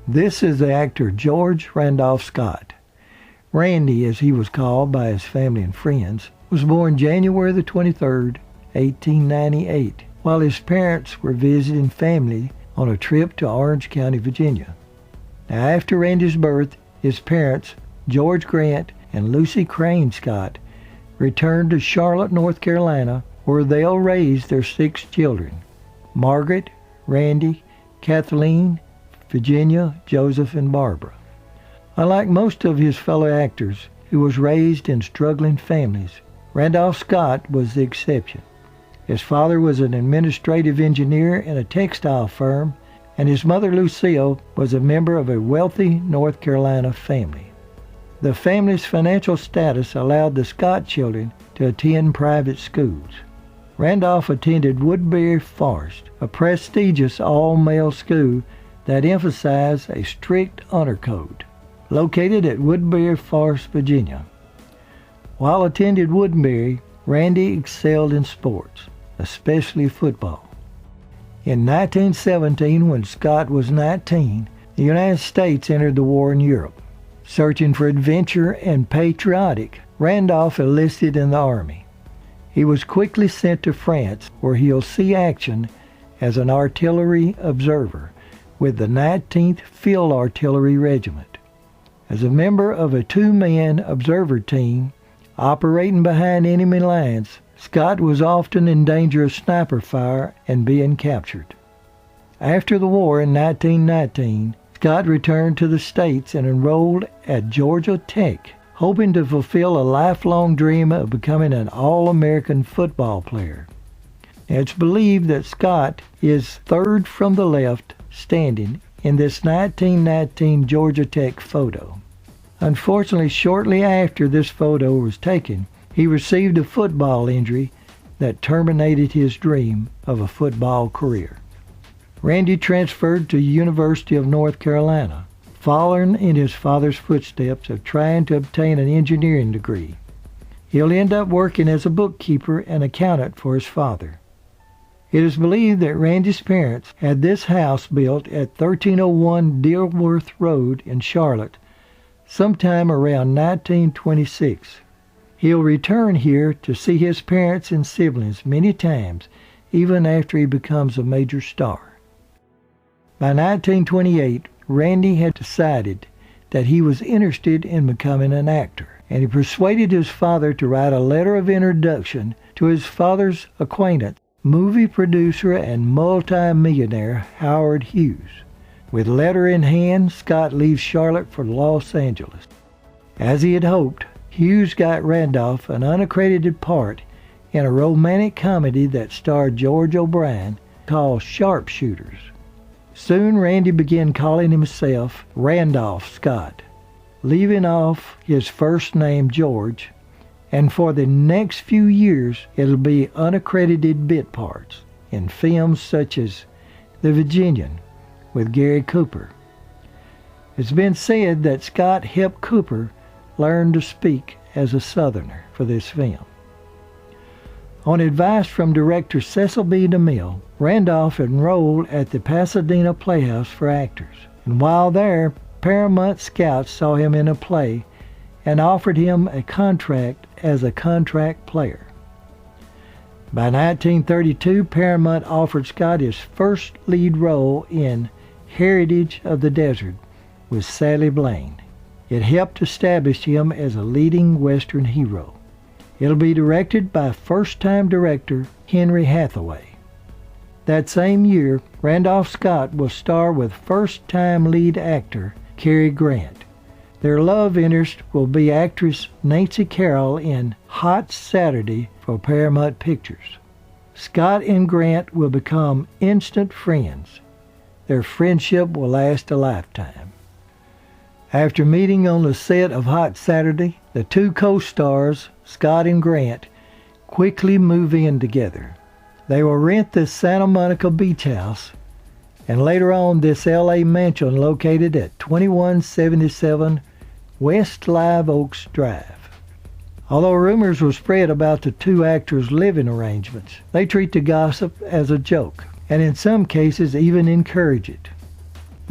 This is the actor George Randolph Scott. Randy, as he was called by his family and friends, was born January the 23rd, 1898, while his parents were visiting family on a trip to Orange County, Virginia. Now, after Randy's birth, his parents, George Grant and Lucy Crane Scott, returned to Charlotte, North Carolina, where they'll raise their 6 children: Margaret, Randy, Kathleen, Virginia, Joseph, and Barbara. Unlike most of his fellow actors who was raised in struggling families, Randolph Scott was the exception. His father was an administrative engineer in a textile firm, and his mother, Lucille, was a member of a wealthy North Carolina family. The family's financial status allowed the Scott children to attend private schools. Randolph attended Woodbury Forest, a prestigious all-male school that emphasized a strict honor code, located at Woodbury Forest, Virginia. While attending Woodbury, Randy excelled in sports, especially football. In 1917, when Scott was 19, the United States entered the war in Europe. Searching for adventure and patriotic, Randolph enlisted in the Army. He was quickly sent to France, where he'll see action as an artillery observer with the 19th Field Artillery Regiment. As a member of a 2-man observer team operating behind enemy lines, Scott was often in danger of sniper fire and being captured. After the war in 1919, Scott returned to the States and enrolled at Georgia Tech, hoping to fulfill a lifelong dream of becoming an All-American football player. It's believed that Scott is third from the left standing in this 1919 Georgia Tech photo. Unfortunately, shortly after this photo was taken, he received a football injury that terminated his dream of a football career. Randy transferred to the University of North Carolina, following in his father's footsteps of trying to obtain an engineering degree. He'll end up working as a bookkeeper and accountant for his father. It is believed that Randy's parents had this house built at 1301 Dearworth Road in Charlotte sometime around 1926. He'll return here to see his parents and siblings many times, even after he becomes a major star. By 1928, Randy had decided that he was interested in becoming an actor, and he persuaded his father to write a letter of introduction to his father's acquaintance, movie producer and multi-millionaire Howard Hughes. With letter in hand, Scott leaves Charlotte for Los Angeles. As he had hoped, Hughes got Randolph an unaccredited part in a romantic comedy that starred George O'Brien called Sharpshooters. Soon Randy began calling himself Randolph Scott, leaving off his first name George, and for the next few years it'll be unaccredited bit parts in films such as The Virginian with Gary Cooper. It's been said that Scott helped Cooper learn to speak as a Southerner for this film. On advice from director Cecil B. DeMille, Randolph enrolled at the Pasadena Playhouse for Actors, and while there, Paramount scouts saw him in a play and offered him a contract as a contract player. By 1932, Paramount offered Scott his first lead role in Heritage of the Desert with Sally Blaine. It helped establish him as a leading Western hero. It'll be directed by first-time director Henry Hathaway. That same year, Randolph Scott will star with first-time lead actor Cary Grant. Their love interest will be actress Nancy Carroll in Hot Saturday for Paramount Pictures. Scott and Grant will become instant friends. Their friendship will last a lifetime. After meeting on the set of Hot Saturday, the two co-stars, Scott and Grant, quickly move in together. They will rent this Santa Monica beach house, and later on this L.A. mansion located at 2177 West Live Oaks Drive. Although rumors were spread about the two actors' living arrangements, they treat the gossip as a joke, and in some cases even encourage it.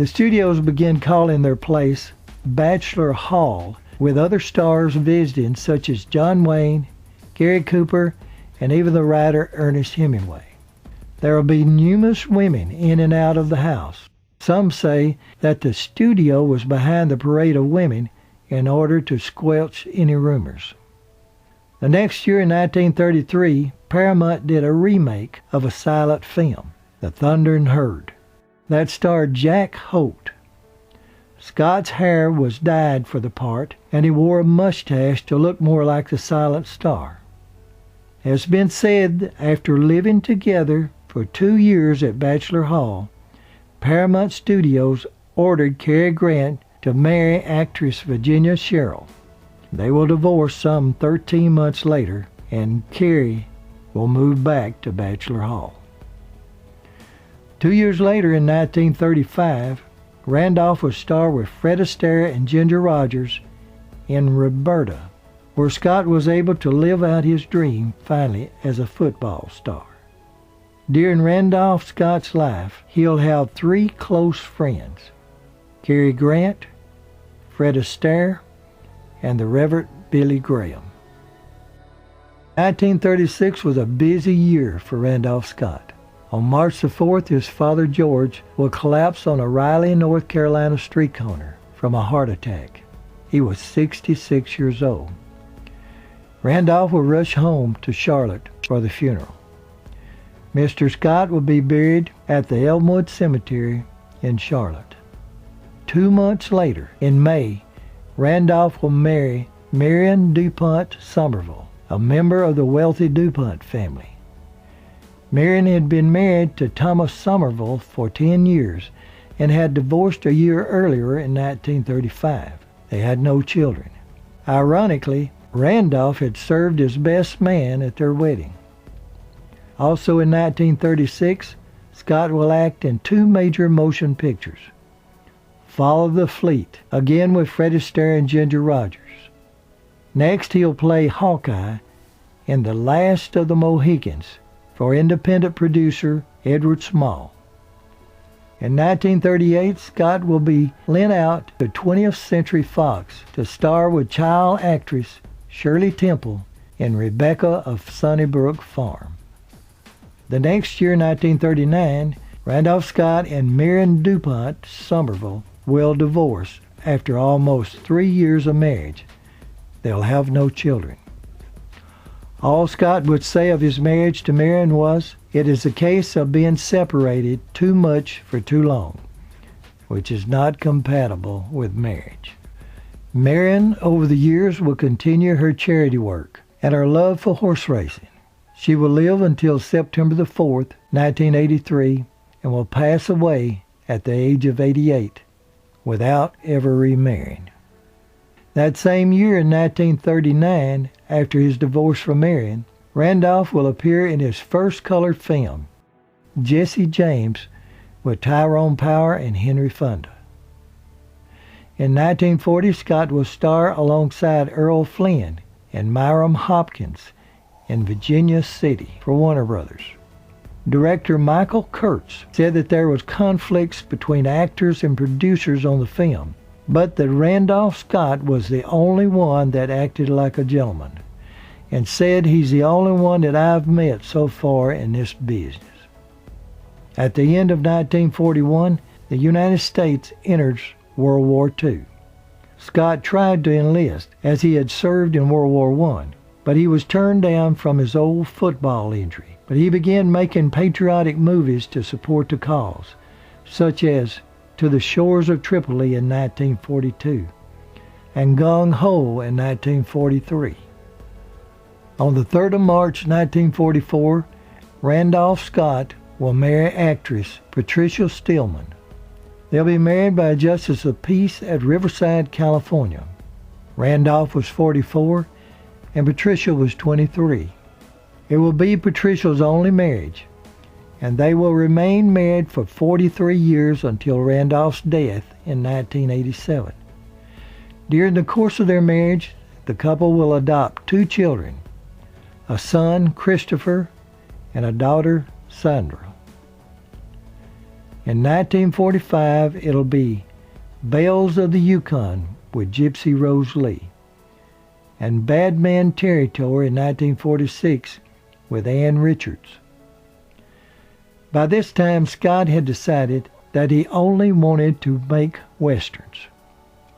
The studios began calling their place Bachelor Hall, with other stars visiting such as John Wayne, Gary Cooper, and even the writer Ernest Hemingway. There will be numerous women in and out of the house. Some say that the studio was behind the parade of women in order to squelch any rumors. The next year in 1933, Paramount did a remake of a silent film, The Thundering Herd, that starred Jack Holt. Scott's hair was dyed for the part, and he wore a mustache to look more like the silent star. It has been said after living together for 2 years at Bachelor Hall, Paramount Studios ordered Cary Grant to marry actress Virginia Sherrill. They will divorce some 13 months later, and Cary will move back to Bachelor Hall. 2 years later, in 1935, Randolph would star with Fred Astaire and Ginger Rogers in Roberta, where Scott was able to live out his dream finally as a football star. During Randolph Scott's life, he'll have 3 close friends: Cary Grant, Fred Astaire, and the Reverend Billy Graham. 1936 was a busy year for Randolph Scott. On March the 4th, his father George will collapse on a Raleigh, North Carolina street corner from a heart attack. He was 66 years old. Randolph will rush home to Charlotte for the funeral. Mr. Scott will be buried at the Elmwood Cemetery in Charlotte. 2 months later, in May, Randolph will marry Marion DuPont Somerville, a member of the wealthy DuPont family. Marion had been married to Thomas Somerville for 10 years and had divorced a year earlier in 1935. They had no children. Ironically, Randolph had served as best man at their wedding. Also in 1936, Scott will act in 2 major motion pictures. Follow the Fleet, again with Fred Astaire and Ginger Rogers. Next, he'll play Hawkeye in The Last of the Mohicans for independent producer Edward Small. In 1938, Scott will be lent out to 20th Century Fox to star with child actress Shirley Temple in Rebecca of Sunnybrook Farm. The next year, 1939, Randolph Scott and Marion DuPont Somerville will divorce after almost 3 years of marriage. They'll have no children. All Scott would say of his marriage to Marion was, "It is a case of being separated too much for too long," which is not compatible with marriage. Marion, over the years, will continue her charity work and her love for horse racing. She will live until September the 4th, 1983, and will pass away at the age of 88 without ever remarrying. That same year, in 1939, after his divorce from Marion, Randolph will appear in his first color film, Jesse James, with Tyrone Power and Henry Fonda. In 1940, Scott will star alongside Earl Flynn and Myram Hopkins in Virginia City for Warner Brothers. Director Michael Kurtz said that there was conflicts between actors and producers on the film, but that Randolph Scott was the only one that acted like a gentleman, and said he's the only one that I've met so far in this business. At the end of 1941, the United States enters World War II. Scott tried to enlist, as he had served in World War I, but he was turned down from his old football injury. But he began making patriotic movies to support the cause, such as To the Shores of Tripoli in 1942 and Gung Ho in 1943. On the 3rd of March 1944, Randolph Scott will marry actress Patricia Stillman. They'll be married by a justice of peace at Riverside, California. Randolph was 44 and Patricia was 23. It will be Patricia's only marriage, and they will remain married for 43 years until Randolph's death in 1987. During the course of their marriage, the couple will adopt 2 children, a son, Christopher, and a daughter, Sandra. In 1945, it'll be Bells of the Yukon with Gypsy Rose Lee, and Bad Man Territory in 1946 with Ann Richards. By this time, Scott had decided that he only wanted to make westerns.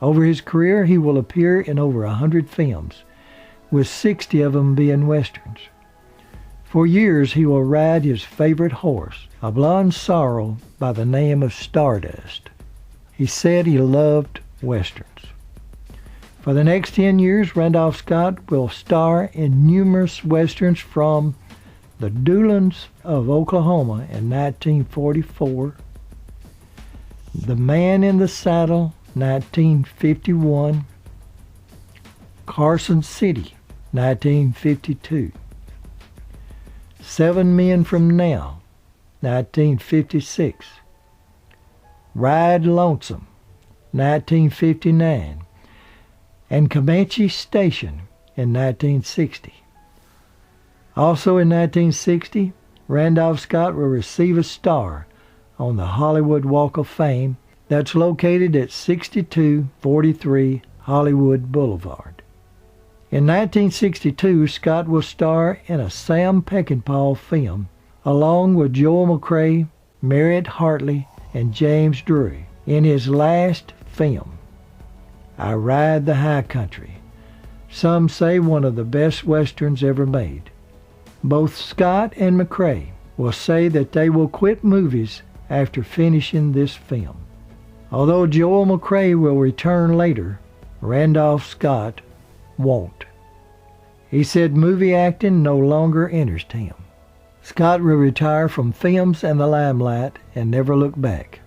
Over his career, he will appear in over 100 films, with 60 of them being westerns. For years, he will ride his favorite horse, a blonde sorrel by the name of Stardust. He said he loved westerns. For the next 10 years, Randolph Scott will star in numerous westerns, from The Doolins of Oklahoma in 1944, The Man in the Saddle, 1951, Carson City, 1952, 7 Men from Now, 1956, Ride Lonesome, 1959, and Comanche Station in 1960. Also in 1960, Randolph Scott will receive a star on the Hollywood Walk of Fame that's located at 6243 Hollywood Boulevard. In 1962, Scott will star in a Sam Peckinpah film along with Joel McCrea, Merritt Hartley, and James Drury in his last film, I Ride the High Country. Some say one of the best westerns ever made. Both Scott and McCrea will say that they will quit movies after finishing this film. Although Joel McCrea will return later, Randolph Scott won't. He said movie acting no longer interests him. Scott will retire from films and the limelight and never look back.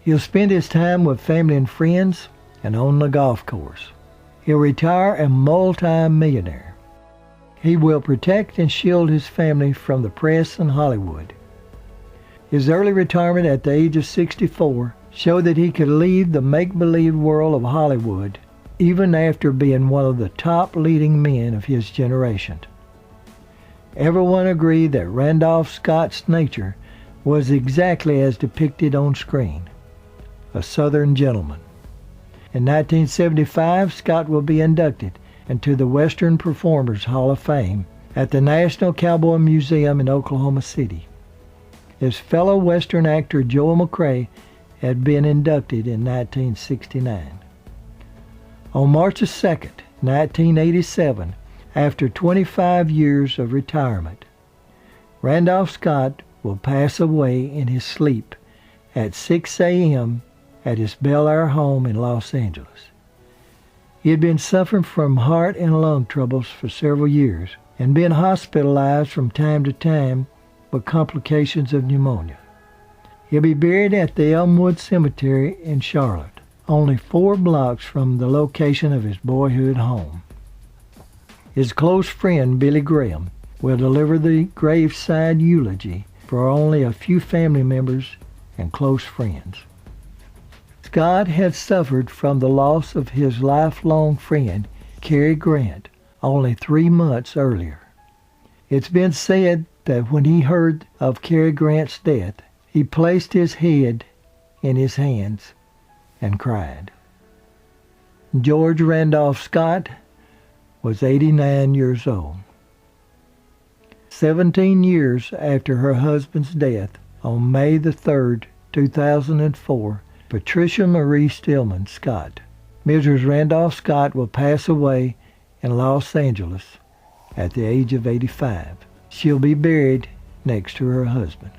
He'll spend his time with family and friends and on the golf course. He'll retire a multi-millionaire. He will protect and shield his family from the press and Hollywood. His early retirement at the age of 64 showed that he could leave the make-believe world of Hollywood even after being one of the top leading men of his generation. Everyone agreed that Randolph Scott's nature was exactly as depicted on screen, a Southern gentleman. In 1975, Scott will be inducted into the Western Performers Hall of Fame at the National Cowboy Museum in Oklahoma City. His fellow Western actor Joel McCrea had been inducted in 1969. On March 2, 1987, after 25 years of retirement, Randolph Scott will pass away in his sleep at 6 a.m. at his Bel Air home in Los Angeles. He had been suffering from heart and lung troubles for several years and been hospitalized from time to time with complications of pneumonia. He'll be buried at the Elmwood Cemetery in Charlotte, only 4 blocks from the location of his boyhood home. His close friend Billy Graham will deliver the graveside eulogy for only a few family members and close friends. Scott had suffered from the loss of his lifelong friend, Cary Grant, only 3 months earlier. It's been said that when he heard of Cary Grant's death, he placed his head in his hands and cried. George Randolph Scott was 89 years old. 17 years after her husband's death, on May the 3rd, 2004, Patricia Marie Stillman Scott, Mrs. Randolph Scott, will pass away in Los Angeles at the age of 85. She'll be buried next to her husband.